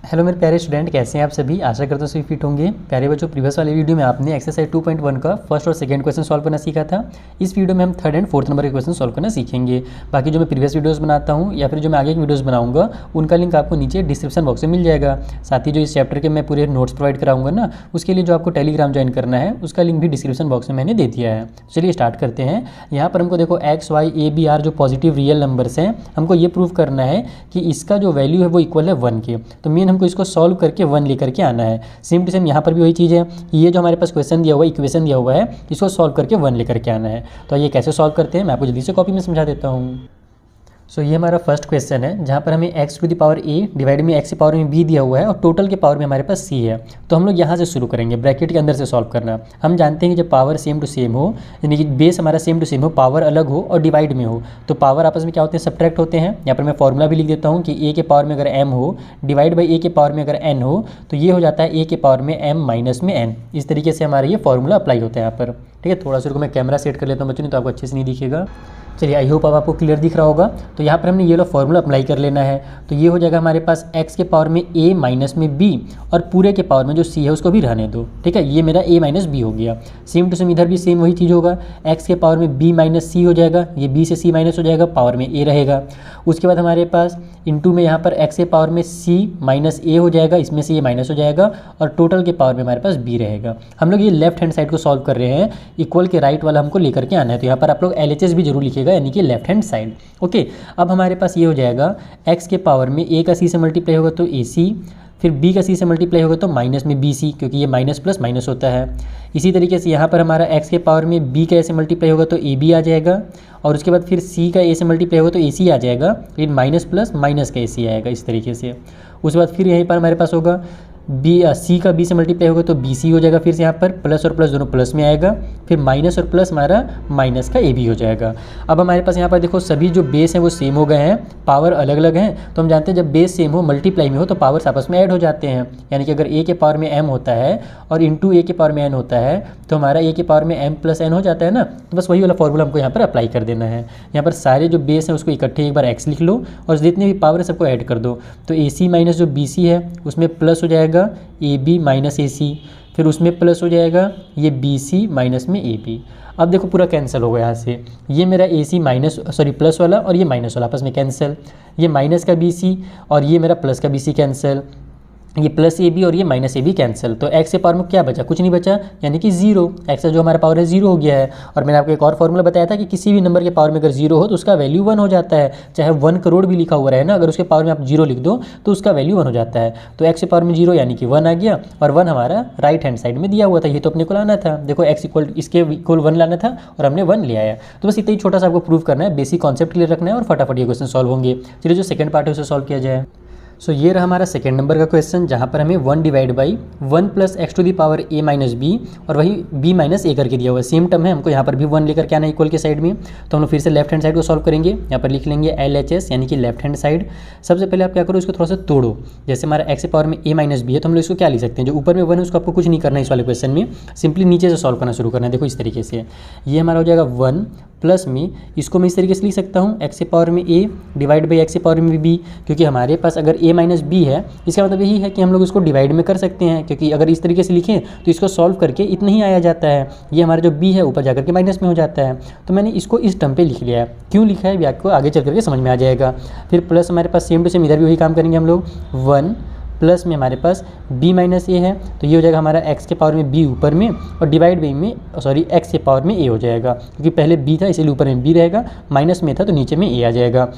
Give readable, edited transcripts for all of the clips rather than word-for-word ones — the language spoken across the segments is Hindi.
हेलो मेरे प्यारे स्टूडेंट, कैसे हैं आप सभी। आशा करता हूँ सभी फिट होंगे। प्यारे बच्चों, प्रीवियस वाले वीडियो में आपने एक्सरसाइज 2.1 का फर्स्ट और सेकंड क्वेश्चन सॉल्व करना सीखा था। इस वीडियो में हम थर्ड एंड फोर्थ नंबर के क्वेश्चन सॉल्व करना सीखेंगे। बाकी जो मैं प्रीवियस वीडियोस बनाता हूँ या फिर जो मैं आगे की वीडियोस बनाऊंगा, उनका लिंक आपको नीचे डिस्क्रिप्शन बॉक्स में मिल जाएगा। साथ ही जो इस चैप्टर के मैं पूरे नोट्स प्रोवाइड कराऊंगा ना, उसके लिए जो आपको टेलीग्राम ज्वाइन करना है, उसका लिंक भी डिस्क्रिप्शन बॉक्स में मैंने दे दिया है। चलिए स्टार्ट करते हैं। यहाँ पर हमको देखो x y a b are जो पॉजिटिव रियल नंबर्स हैं, हमको ये प्रूव करना है कि इसका जो वैल्यू है वो इक्वल है 1 के। तो मेन हमको इसको सॉल्व करके 1 लेकर के आना है। सेम टू सेम यहाँ पर भी वही चीज़ है। ये जो हमारे पास क्वेश्चन दिया हुआ है, इक्वेशन दिया हुआ है, इसको सॉल्व करके 1 लेकर के आना है। तो ये कैसे सॉल्व करते हैं मैं आपको जल्दी से कॉपी में समझा देता हूँ। सो ये हमारा फर्स्ट क्वेश्चन है, जहाँ पर हमें x to the power a divide में x की पावर में b दिया हुआ है और टोटल के पावर में हमारे पास c है। तो हम लोग यहाँ से शुरू करेंगे, ब्रैकेट के अंदर से सॉल्व करना। हम जानते हैं कि जब पावर सेम टू सेम हो, यानी कि बेस हमारा सेम टू सेम हो, पावर अलग हो और डिवाइड में हो, तो पावर आपस में क्या होते हैं, सब्ट्रैक्ट होते हैं। यहाँ पर मैं फॉर्मूला भी लिख देता हूँ कि a के पावर में अगर m हो डिवाइड बाई a के पावर में अगर n हो, तो ये हो जाता है a के पावर में m माइनस में n। इस तरीके से हमारा ये फॉर्मूला अप्लाई होता है यहाँ पर। ठीक है, थोड़ा सा रुको मैं कैमरा सेट कर लेता हूँ बच्चों, नहीं तो आपको अच्छे से नहीं दिखेगा। चलिए, आई होप अब आपको क्लियर दिख रहा होगा। तो यहाँ पर हमने ये लो फॉर्मूला अप्लाई कर लेना है। तो ये हो जाएगा हमारे पास x के पावर में a माइनस में b और पूरे के पावर में जो c है उसको भी रहने दो। ठीक है, ये मेरा a माइनस बी हो गया। सेम टू सेम इधर भी सेम वही चीज़ होगा, x के पावर में b माइनस c हो जाएगा, ये b से c माइनस हो जाएगा, पावर में a रहेगा। उसके बाद हमारे पास इंटू में यहाँ पर x के पावर में c माइनस a हो जाएगा, इसमें से ये माइनस हो जाएगा और टोटल के पावर में हमारे पास b रहेगा। हम लोग ये लेफ्ट हैंड साइड को सॉल्व कर रहे हैं, इक्वल के राइट वाला हमको लेकर के आना है। तो यहाँ पर आप लोग LHS भी जरूर लिखिएगा, यानी कि लेफ्ट हैंड साइड। ओके, अब हमारे पास ये हो जाएगा x के पावर में a का c से मल्टीप्लाई होगा तो ac, फिर b का c से मल्टीप्लाई होगा तो माइनस में bc, क्योंकि ये माइनस प्लस माइनस होता है। इसी तरीके से यहाँ पर हमारा x के पावर में b का a से मल्टीप्लाई होगा तो ab आ जाएगा, और उसके बाद फिर c का a से मल्टीप्लाई होगा तो ac आ जाएगा, लेकिन माइनस प्लस माइनस का ac आएगा इस तरीके से। उसके बाद फिर यहीं पर हमारे पास होगा c का b से मल्टीप्लाई होगा तो bc हो जाएगा, फिर से यहाँ पर प्लस और प्लस दोनों प्लस में आएगा, फिर माइनस और प्लस हमारा माइनस का ab हो जाएगा। अब हमारे पास यहाँ पर देखो सभी जो बेस हैं वो सेम हो गए हैं, पावर अलग अलग हैं। तो हम जानते हैं जब बेस सेम हो, मल्टीप्लाई में हो, तो पावर्स आपस में ऐड हो जाते हैं। यानी कि अगर a के पावर में m होता है और इंटू a के पावर में n होता है, तो हमारा a के पावर में m प्लस n हो जाता है ना। तो बस वही वाला फॉर्मूला हमको यहाँ पर अप्लाई कर देना है। यहाँ पर सारे जो बेस हैं उसको इकट्ठे एक बार x लिख लो और जितने भी पावर है सबको ऐड कर दो। तो ac माइनस जो bc है उसमें प्लस हो जाएगा AB माइनस AC, फिर उसमें प्लस हो जाएगा ये BC माइनस में AB। अब देखो पूरा कैंसिल होगा यहाँ से, ये मेरा AC माइनस प्लस वाला और ये माइनस वाला आपस में कैंसिल, ये माइनस का BC और ये मेरा प्लस का BC कैंसिल, ये प्लस AB और ये माइनस AB कैंसिल। तो x के पावर में क्या बचा, कुछ नहीं बचा, यानी कि 0। x का जो हमारा पावर है 0 हो गया है। और मैंने आपको एक और फॉर्मूला बताया था कि किसी भी नंबर के पावर में अगर 0 हो तो उसका वैल्यू 1 हो जाता है। चाहे 1 करोड़ भी लिखा हुआ रहे ना, अगर उसके पावर में आप 0 लिख दो तो उसका वैल्यू 1 हो जाता है। तो x के पावर में 0 यानी कि 1 आ गया, और 1 हमारा राइट हैंड साइड में दिया हुआ था, ये तो अपने को लाना था। देखो x इक्वल इसके इक्वल 1 लाना था और हमने 1 ले आया। तो बस इतना ही छोटा सा आपको प्रूव करना है, बेसिक कॉन्सेप्ट क्लियर रखना है और फटाफट ये क्वेश्चन सॉल्व होंगे। चलिए जो सेकंड पार्ट है उसे सॉल्व किया जाए। सो ये रहा हमारा सेकेंड नंबर का क्वेश्चन, जहाँ पर हमें 1 divide by 1 plus x to the power a minus b और वही b माइनस a करके दिया हुआ है। सेम टर्म है, हमको यहाँ पर भी 1 लेकर के आना है इक्वल के साइड में। तो हम लोग फिर से लेफ्ट हैंड साइड को सॉल्व करेंगे। यहाँ पर लिख लेंगे LHS यानी कि लेफ्ट हैंड साइड। सबसे पहले आप क्या करो, इसको थोड़ा सा तोड़ो। जैसे हमारा x के पावर में a माइनस बी है, तो हम लोग इसको क्या लिख सकते हैं, जो ऊपर में 1 है उसको आपको कुछ नहीं करना है इस वाले क्वेश्चन में, सिंपली नीचे से सॉल्व करना शुरू करना है। देखो इस तरीके से ये हमारा हो जाएगा 1 प्लस में, इसको मैं इस तरीके से लिख सकता हूँ x के पावर में a डिवाइड बाई x के पावर में b, क्योंकि हमारे पास अगर a माइनस बी है, इसका मतलब यही है कि हम लोग इसको डिवाइड में कर सकते हैं, क्योंकि अगर इस तरीके से लिखें तो इसको सॉल्व करके इतना ही आया जाता है। ये हमारा जो b है ऊपर जाकर के माइनस में हो जाता है। तो मैंने इसको इस टर्म पे लिख लिया है। क्यों लिखा है ये आपको आगे चल करके समझ में आ जाएगा। फिर प्लस हमारे पास सेम टू सेम इधर भी वही काम करेंगे हम लोग। 1 प्लस में हमारे पास b माइनस a है, तो ये हो जाएगा हमारा x के पावर में b ऊपर में और डिवाइड बाई में x के पावर में a हो जाएगा, क्योंकि पहले b था इसलिए ऊपर में b रहेगा, माइनस में था तो नीचे में a आ जाएगा।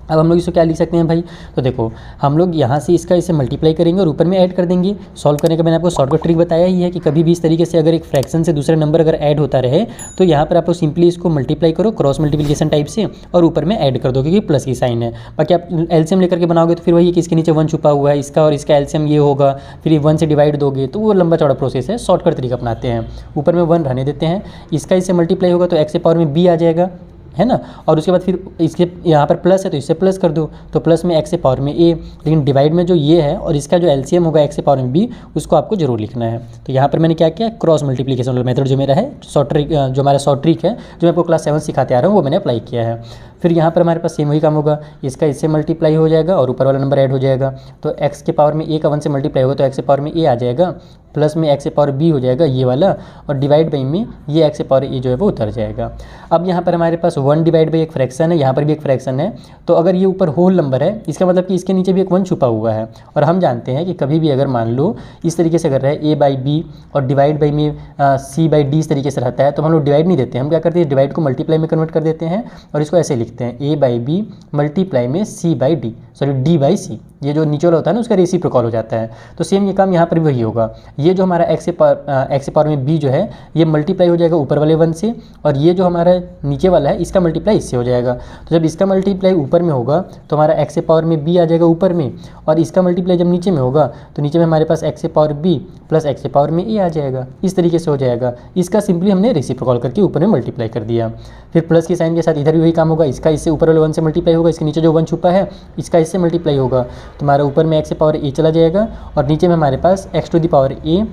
अब हम लोग इसको क्या लिख सकते हैं भाई, तो देखो हम लोग यहाँ से इसका इसे मल्टीप्लाई करेंगे और ऊपर में ऐड कर देंगे। सॉल्व करने का मैंने आपको शॉर्टकट ट्रिक बताया ही है कि कभी भी इस तरीके से अगर एक फ्रैक्शन से दूसरा नंबर अगर ऐड होता रहे तो यहाँ पर आप लोग सिंपली इसको मल्टीप्लाई करो क्रॉस मल्टीप्लिकेशन टाइप से और ऊपर में ऐड कर दो, क्योंकि प्लस की साइन है। बाकी आप एलसीएम लेकर के बनाओगे तो फिर वही कि इसके नीचे 1 छुपा हुआ है, इसका और इसका एलसीएम ये होगा, फिर 1 से डिवाइड दोगे तो वो लंबा चौड़ा प्रोसेस है। शॉर्टकट तरीका अपनाते हैं, ऊपर में 1 रहने देते हैं, इसका इससे मल्टीप्लाई होगा तो x के पावर में b आ जाएगा, है ना। और उसके बाद फिर इसके यहाँ पर प्लस है तो इससे प्लस कर दो, तो प्लस में x के पावर में a, लेकिन डिवाइड में जो ये है और इसका जो एलसीएम होगा x के पावर में b, उसको आपको जरूर लिखना है। तो यहाँ पर मैंने क्या किया, क्रॉस मल्टीप्लिकेशन वाला मेथड जो मेरा है, जो हमारा शॉर्ट ट्रिक है, जो मैं आपको क्लास 7 सिखाते आ रहा हूँ, वो मैंने अप्लाई किया है। फिर यहाँ पर हमारे पास सेम वही काम होगा, इसका इससे मल्टीप्लाई हो जाएगा और ऊपर वाला नंबर ऐड हो जाएगा। तो x के पावर में a का 1 से मल्टीप्लाई होगा तो x के पावर में a आ जाएगा, प्लस में x से पावर b हो जाएगा ये वाला, और डिवाइड बाई में ये x से पावर a जो है वो उतर जाएगा। अब यहाँ पर हमारे पास 1 डिवाइड बाई एक फ्रैक्शन है, यहाँ पर भी एक फ्रैक्शन है, तो अगर ये ऊपर होल नंबर है इसका मतलब कि इसके नीचे भी एक 1 छुपा हुआ है। और हम जानते हैं कि कभी भी अगर मान लो इस तरीके से अगर रहे a बाई बी और डिवाइड बाई में c बाई डी इस तरीके से रहता है, तो हम लोग डिवाइड नहीं देते, हम क्या करते हैं डिवाइड को मल्टीप्लाई में कन्वर्ट कर देते हैं और इसको ऐसे लिखते हैं a बाई बी मल्टीप्लाई में c by D, sorry d by C, ये जो नीचे वाला होता है ना उसका रेसिप्रोकल हो जाता है। तो सेम ये काम यहाँ पर भी वही होगा, ये जो हमारा x से पावर में b जो है ये मल्टीप्लाई हो जाएगा ऊपर वाले 1 से, और ये जो हमारा नीचे वाला है इसका मल्टीप्लाई इससे हो जाएगा। तो जब इसका मल्टीप्लाई ऊपर में होगा तो हमारा x से पावर में b आ जाएगा ऊपर में, और इसका मल्टीप्लाई जब नीचे में होगा तो नीचे में हमारे पास x से पावर b प्लस x से पावर में a आ जाएगा, इस तरीके से हो जाएगा। इसका सिंपली हमने रेसिप्रोकल करके ऊपर में मल्टीप्लाई कर दिया। फिर प्लस के साइन के साथ इधर भी वही काम होगा, इसका इससे ऊपर वाले 1 से मल्टीप्लाई होगा, इसके नीचे जो 1 छुपा है इसका इससे मल्टीप्लाई होगा, तो हमारा ऊपर में x से पावर a चला जाएगा और नीचे में हमारे पास x to the power a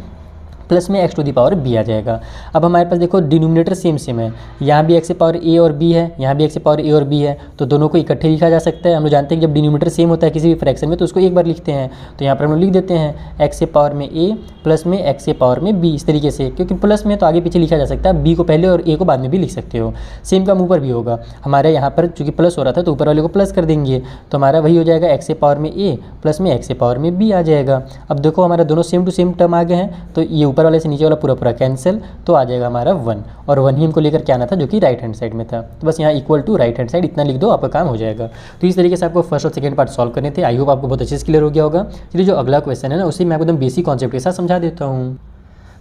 plus में x to the power b आ जाएगा। अब हमारे पास देखो डिनोमिनेटर सेम है, यहाँ भी x से पावर a और b है, यहाँ भी x से पावर a और b है, तो दोनों को इकट्ठे लिखा जा सकता है। हम लोग जानते हैं कि जब डिनोमिनेटर सेम होता है किसी भी फ्रैक्शन में तो उसको एक बार लिखते हैं, तो यहाँ पर हम लोग लिख देते हैं x से पावर में a प्लस में x से पावर में b, इस तरीके से, क्योंकि प्लस में तो आगे पीछे लिखा जा सकता है, b को पहले और a को बाद में भी लिख सकते हो। सेम काम ऊपर भी होगा, हमारे यहाँ पर चूँकि प्लस हो रहा था तो ऊपर वाले को प्लस कर देंगे, तो हमारा वही हो जाएगा x से पावर में a प्लस में x से पावर में b आ जाएगा। अब देखो हमारा दोनों सेम टू सेम टर्म आ गए हैं, तो ये ऊपर वाले से नीचे वाला पूरा कैंसिल, तो आ जाएगा हमारा 1, और 1 ही हमको लेकर के आना था जो कि राइट हैंड साइड में था। तो बस यहाँ equal to right hand side इतना लिख दो, आपका काम हो जाएगा। तो इस तरीके से आपको फर्स्ट और सेकंड पार्ट सॉल्व करने थे। आई होप आपको बहुत अच्छे से क्लियर हो गया होगा। चलिए जो अगला क्वेश्चन है ना उसे मैं आपको एकदम बेसिक कॉन्सेप्ट के साथ समझा देता हूँ।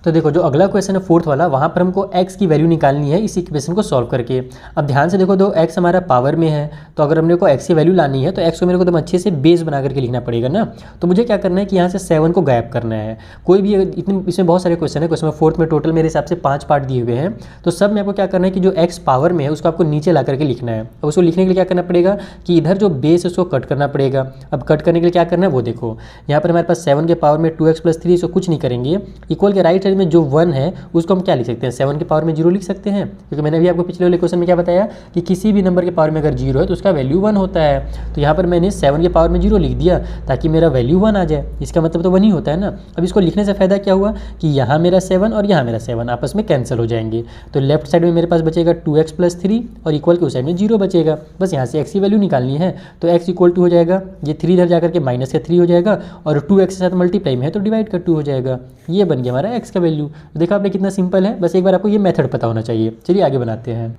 तो देखो जो अगला क्वेश्चन है फोर्थ वाला, वहाँ पर हमको x की वैल्यू निकालनी है इस इक्वेशन को सॉल्व करके। अब ध्यान से देखो, दो x हमारा पावर में है, तो अगर हमने को x की वैल्यू लानी है तो x को मेरे को एकदम अच्छे से बेस बना करके लिखना पड़ेगा ना। तो मुझे क्या करना है कि यहाँ से 7 को गायब करना है। कोई भी इतने इसमें बहुत सारे क्वेश्चन है, क्वेश्चन में फोर्थ में टोटल मेरे हिसाब से 5 पार्ट दिए हुए हैं, तो सब में आपको क्या करना है कि जो x पावर में है उसको आपको नीचे ला करके लिखना है। अब उसको लिखने के लिए क्या करना पड़ेगा कि इधर जो बेस है उसको कट करना पड़ेगा। अब कट करने के लिए क्या करना है वो देखो, यहाँ पर हमारे पास 7 के पावर में 2x + 3, इसको कुछ नहीं करेंगे। इक्वल के राइट साइड में जो 1 है उसको हम क्या लिख सकते हैं, 7 के पावर में 0 लिख सकते हैं, क्योंकि मैंने भी आपको पिछले वाले क्वेश्चन में क्या बताया कि किसी भी नंबर के पावर में अगर 0 है तो उसका वैल्यू 1 होता है। तो यहाँ पर मैंने 7 के पावर में 0 लिख दिया ताकि मेरा वैल्यू 1 आ जाए, इसका मतलब तो 1 ही होता है ना। अब इसको लिखने से फ़ायदा क्या हुआ कि यहाँ मेरा 7 और यहाँ मेरा 7 आपस में कैंसिल हो जाएंगे, तो लेफ्ट साइड में मेरे पास बचेगा 2x + 3 और इक्वल के उस साइड में 0 बचेगा। बस यहाँ से x की वैल्यू निकालनी है, तो x इक्वल टू हो जाएगा, ये 3 इधर जाकर के माइनस का 3 हो जाएगा, और 2x के साथ मल्टीप्लाई में है तो डिवाइड का 2 हो जाएगा। ये बन गया हमारा x का वैल्यू। देखा आपने कितना सिंपल है, बस एक बार आपको ये मेथड पता होना चाहिए। चलिए आगे बनाते हैं।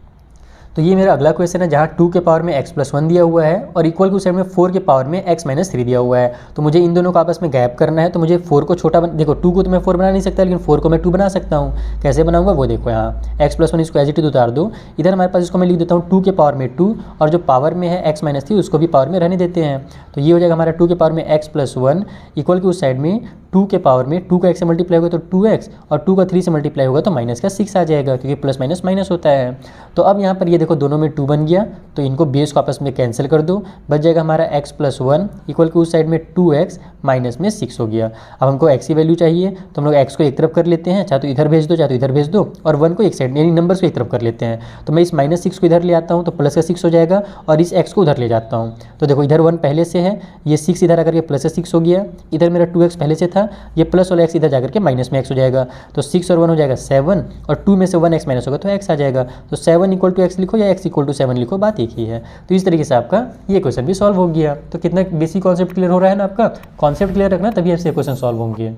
तो ये मेरा अगला क्वेश्चन है जहाँ 2 के पावर में x + 1 दिया हुआ है और इक्वल के उस साइड में 4 के पावर में x - 3 दिया हुआ है। तो मुझे इन दोनों को आपस में गैप करना है, तो मुझे 4 को छोटा देखो 2 को तो मैं 4 बना नहीं सकता, लेकिन 4 को मैं 2 बना सकता हूँ। कैसे बनाऊंगा वो देखो, यहाँ x + 1 इसको एज इट इज उतार दो, इधर हमारे पास इसको मैं लिख देता हूँ 2 के पावर में 2, और जो पावर में है x - 3 उसको भी पावर में रहने देते हैं। तो ये हो जाएगा हमारा 2 के पावर में x + 1 इक्वल के उस साइड में 2 के पावर में 2 का x से मल्टीप्लाई होगा तो 2x, और 2 का 3 से मल्टीप्लाई होगा तो माइनस का 6 आ जाएगा, क्योंकि प्लस माइनस माइनस होता है। तो अब यहाँ पर ये देखो दोनों में 2 बन गया, तो इनको बेस को आपस में कैंसिल कर दो, बच जाएगा हमारा x + 1 इक्वल के उस साइड में 2x माइनस में 6 हो गया। अब हमको x की वैल्यू चाहिए, तो हम लोग x को एक तरफ कर लेते हैं, चाहे तो इधर भेज दो चाहे तो इधर भेज दो, और 1 को एक साइड यानी नंबर्स को एक तरफ कर लेते हैं। तो मैं इस -6 को इधर ले आता हूँ तो प्लस का 6 हो जाएगा, और इस x को उधर ले जाता हूँ। तो देखो इधर 1 पहले से है, ये 6 इधर आकर के प्लस का 6 हो गया, इधर मेरा 2x पहले से था, ये प्लस वाला x इधर जाकर के माइनस में x हो जाएगा। तो 6 और 1 हो जाएगा 7, और 2 में से 1x माइनस होगा तो x आ जाएगा। तो 7 = x लिखो या x = 7 लिखो, बात एक ही है। तो इस तरीके से आपका ये क्वेश्चन भी सॉल्व हो गया। तो कितना बेसिक कॉन्सेप्ट क्लियर हो रहा है ना आपका, कॉन्सेप्ट क्लियर रखना तभी ऐसे क्वेश्चन सॉल्व होंगे।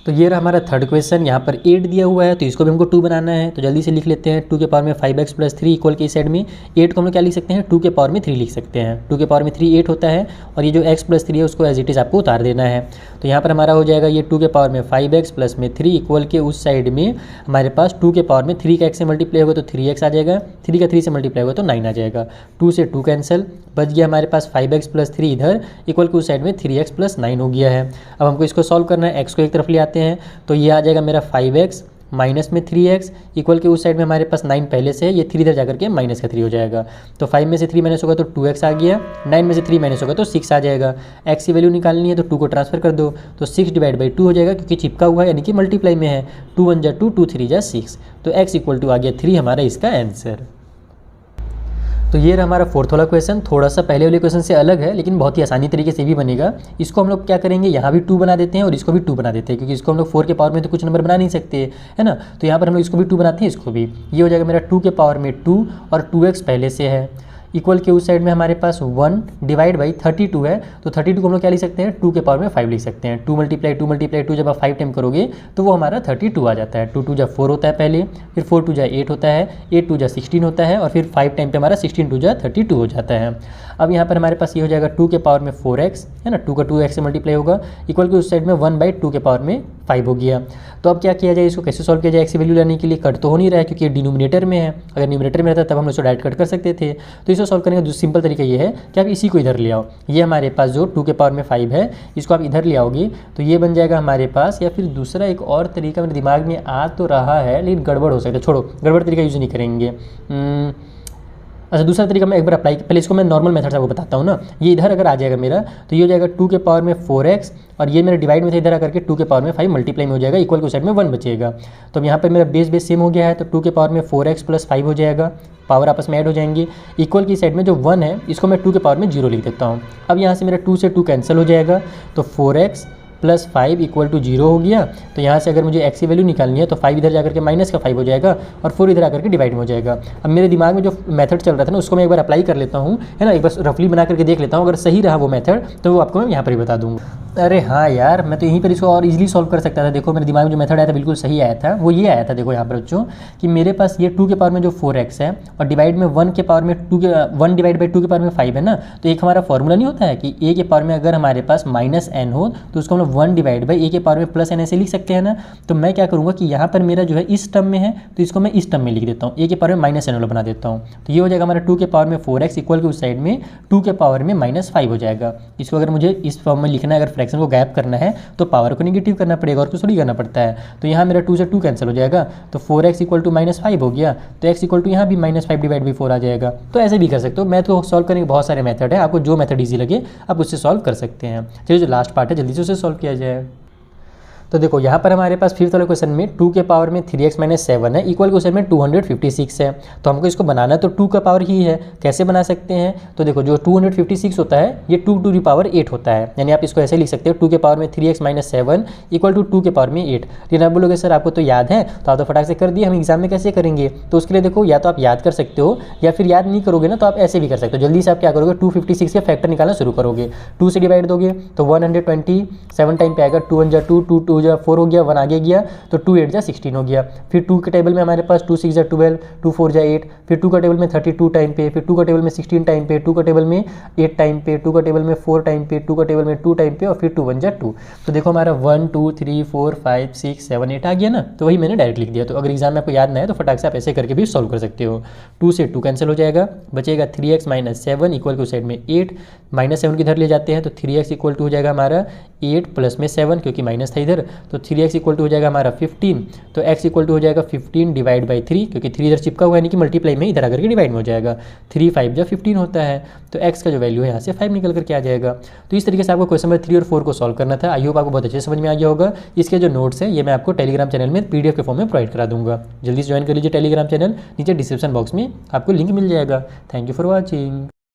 तो ये रहा हमारा थर्ड क्वेश्चन, यहाँ पर 8 दिया हुआ है तो इसको भी हमको 2 बनाना है, तो जल्दी से लिख लेते हैं। 2 के पावर में 5x + 3 इक्वल के इस साइड में 8 को हम लोग क्या लिख सकते हैं, 2 के पावर में 3 लिख सकते हैं। 2 के पावर में 3 8 होता है, और ये जो x + 3 है उसको एज इट इज़ आपको उतार देना है। तो यहाँ पर हमारा हो जाएगा ये 2 के पावर में 5x प्लस में 3 इक्वल के उस साइड में हमारे पास 2 के पावर में 3 का x से मल्टीप्लाई होगा तो 3x आ जाएगा, 3 का 3 से मल्टीप्लाई होगा तो 9 आ जाएगा। 2 से 2 कैंसिल, बच गया हमारे पास 5x + 3 इधर इक्वल के उस साइड में 3x + 9 हो गया है। अब हमको इसको सॉल्व करना है, x को एक तरफ ले आते हैं, तो ये आ जाएगा मेरा 5x माइनस में 3x इक्वल के उस साइड में हमारे पास 9 पहले से है, ये 3 इधर जाकर के माइनस का 3 हो जाएगा। तो 5 में से 3 माइनस होगा तो 2x आ गया, 9 में से 3 माइनस होगा तो 6 आ जाएगा। x की वैल्यू निकालनी है तो 2 को ट्रांसफर कर दो, तो 6 / 2 हो जाएगा, क्योंकि चिपका हुआ है यानी कि मल्टीप्लाई में है। 2 × 2 2 3 × 6, तो x = आ गया 3 हमारा इसका आंसर। तो ये रहा हमारा फोर्थ वाला क्वेश्चन, थोड़ा सा पहले वाले क्वेश्चन से अलग है लेकिन बहुत ही आसानी तरीके से भी बनेगा। इसको हम लोग क्या करेंगे, यहाँ भी 2 बना देते हैं और इसको भी 2 बना देते हैं, क्योंकि इसको हम लोग 4 के पावर में तो कुछ नंबर बना नहीं सकते, है ना। तो यहाँ पर हम लोग इसको भी 2 बनाते हैं, इसको भी। ये हो जाएगा मेरा 2 के पावर में 2 और 2x पहले से है, इक्वल के उस साइड में हमारे पास 1 डिवाइड बाई 32 है। तो 32 को हम लोग क्या लिख सकते हैं, 2 के पावर में 5 लिख सकते हैं। 2 मल्टीप्लाई 2 जब आप 5 टाइम करोगे तो वो हमारा 32 आ जाता है। 2 2 जा 4 होता है पहले, फिर 4 2 जा 8 होता है, 8 2 जा 16 होता है, और फिर 5 टाइम पे हमारा 16 2 जा 32 हो जाता है। अब यहाँ पर हमारे पास ये हो जाएगा 2 के पावर में 4x, है ना, 2 का 2x से मल्टीप्लाई होगा, इक्वल के उस साइड में 1/2 के पावर में 5 हो गया। तो अब क्या किया जाए, इसको कैसे सॉल्व किया जाए। एक्स की वैल्यू लाने के लिए कट तो हो नहीं रहा है क्योंकि ये डिनोमिनेटर में है, अगर न्यूमिनेटर में रहता तब हम इसको डायरेक्ट कट कर सकते थे। तो इसको सॉल्व करने का जो सिंपल तरीका ये है कि आप इसी को इधर ले आओ। ये हमारे पास जो 2 के पावर में 5 है, इसको आप इधर ले आओगे तो ये बन जाएगा हमारे पास, या फिर दूसरा एक और तरीका मेरे दिमाग में आ तो रहा है लेकिन गड़बड़ हो सकता है, छोड़ो गड़बड़ तरीका यूज़ नहीं करेंगे। अच्छा, दूसरा तरीका मैं एक बार अप्लाई, पहले इसको मैं नॉर्मल मेथड से आपको बताता हूँ ना। ये इधर अगर आ जाएगा मेरा तो ये हो जाएगा 2 के पावर में 4x, और ये मेरा डिवाइड में था, इधर आकर के 2 के पावर में 5 मल्टीप्लाई में हो जाएगा, इक्वल के उस साइड में 1 बचेगा। तो अब यहाँ पर मेरा बेस सेम हो गया है, तो 2 के पावर में 4x प्लस 5 हो जाएगा, पावर आपस में ऐड हो जाएंगे। इक्वल की साइड में जो 1 है इसको मैं 2 के पावर में 0 लिख देता हूँ। अब यहाँ से मेरा 2 से 2 कैंसिल हो जाएगा, तो 4x प्लस 5 इक्वल टू 0 हो गया। तो यहाँ से अगर मुझे x की वैल्यू निकालनी है तो 5 इधर जाकर के माइनस का 5 हो जाएगा, और 4 इधर आकर के डिवाइड में हो जाएगा। अब मेरे दिमाग में जो मेथड चल रहा था ना उसको मैं एक बार अप्लाई कर लेता हूँ, है ना, एक बार रफली बना करके देख लेता हूँ, अगर सही रहा वो मेथड तो वो आपको मैं यहाँ पर ही बता दूँगा। अरे हाँ यार, मैं तो यहीं पर इसको और इजीली सॉल्व कर सकता था। देखो मेरे दिमाग में जो मेथड आया था बिल्कुल सही आया था, वो ये आया था। देखो यहाँ पर बच्चों कि मेरे पास ये 2 के पावर में जो 4x है और डिवाइड में 1 के पावर में 1 डिवाइड बाई 2 के पावर में 5 है ना, तो एक हमारा फॉर्मूला नहीं होता है कि a के पावर में अगर हमारे पास -n हो तो उसको हम लोग 1 डिवाइड बाई a के पावर में प्लस n ऐसे लिख सकते हैं ना। तो मैं क्या करूँगा कि यहाँ पर मेरा जो है इस टर्म में है तो इसको मैं इस टर्म में लिख देता हूँ, a के पावर में -n वाला बना देता हूँ। तो ये हो जाएगा हमारा 2 के पावर में 4x इक्वल के उस साइड में 2 के पावर में -5 हो जाएगा। इसको अगर मुझे इस फॉर्म में लिखना है, अगर फ्रैक्शन को गैप करना है तो पावर को नेगेटिव करना पड़ेगा, और कुछ थोड़ी करना पड़ता है। तो यहाँ मेरा 2 से 2 कैंसिल हो जाएगा, तो 4x इक्वल टू -5 हो गया, तो x इक्वल टू यहाँ भी -5 डिवाइड बाई 4 आ जाएगा। तो ऐसे भी कर सकते हो। मैथ को सॉल्व करने के बहुत सारे मेथड है, आपको जो मेथड ईजी लगे आप उससे सॉल्व कर सकते हैं। चलिए जो लास्ट पार्ट है जल्दी से उसे सॉल्व किया जाए। तो देखो यहाँ पर हमारे पास फिफ्थ वाले क्वेश्चन में 2 के पावर में 3x - 7 है, इक्वल क्वेश्चन में 256 है। तो हमको इसको बनाना तो 2 का पावर ही है, कैसे बना सकते हैं। तो देखो जो 256 होता है ये 2 टू दी पावर 8 होता है, यानी आप इसको ऐसे लिख सकते हो 2 के पावर में 3x - 7 इक्वल टू 2 के पावर में 8। लेकिन आप बोलोगे सर आपको तो याद है, तो आप तो फटाक से कर दिए, हम एग्जाम में कैसे करेंगे। तो उसके लिए देखो या तो आप याद कर सकते हो या फिर याद नहीं करोगे ना तो आप ऐसे भी कर सकते हो। जल्दी से आप क्या करोगे, 256 के फैक्टर निकालना शुरू करोगे। 2 से डिवाइड दोगे तो 127 टाइम पे आएगा, 2 1 जा 2, 2 2 जा 4 हो गया, 1 आगे गया तो 2 8 जा 16 हो गया। फिर 2 के टेबल में हमारे पास 2 6 जा 12, 2 4 जा 8, फिर 2 का टेबल में 32 टाइम पे, फिर 2 का टेबल में 16 टाइम पे, 2 का टेबल में 8 टाइम पे, 2 का टेबल में 4 टाइम पे, 2 का टेबल में 2 टाइम पे, और फिर 2 1 जा 2। तो देखो हमारा 1 2 3 4 5 6 7 8 आ गया ना, तो वही मैंने डायरेक्ट लिख दिया। तो अगर एग्जाम में आपको याद ना है तो फटाक से आप ऐसे करके भी सॉल्व कर सकते हो। 2 से 2 कैंसिल हो जाएगा, बचेगा 3x - 7 इक्वल के उस साइड में 8, -7 किधर ले जाते हैं तो 3x इक्वल टू हो जाएगा हमारा 8 प्लस में 7 क्योंकि माइनस था इधर, तो 3x इक्वल टू हो जाएगा हमारा 15। तो x इक्वल टू हो जाएगा 15 डिवाइड बाई 3, क्योंकि 3 इधर चिपका हुआ है यानी कि मल्टीप्लाई में इधर आकर के डिवाइड में हो जाएगा। 3 5 जा 15 होता है, तो x का जो वैल्यू है यहाँ से 5 निकल करके आ जाएगा। तो इस तरीके से आपको क्वेश्चन नंबर 3 और 4 को सॉल्व करना था। आई होप आपको बहुत अच्छे समझ में आ गया होगा। इसके जो नोट्स है ये मैं आपको टेलीग्राम चैनल में PDF के फॉर्म में प्रोवाइड करा दूंगा। जल्दी से ज्वाइन कर लीजिए टेलीग्राम चैनल, नीचे डिस्क्रिप्शन बॉक्स में आपको लिंक मिल जाएगा। Thank you for watching.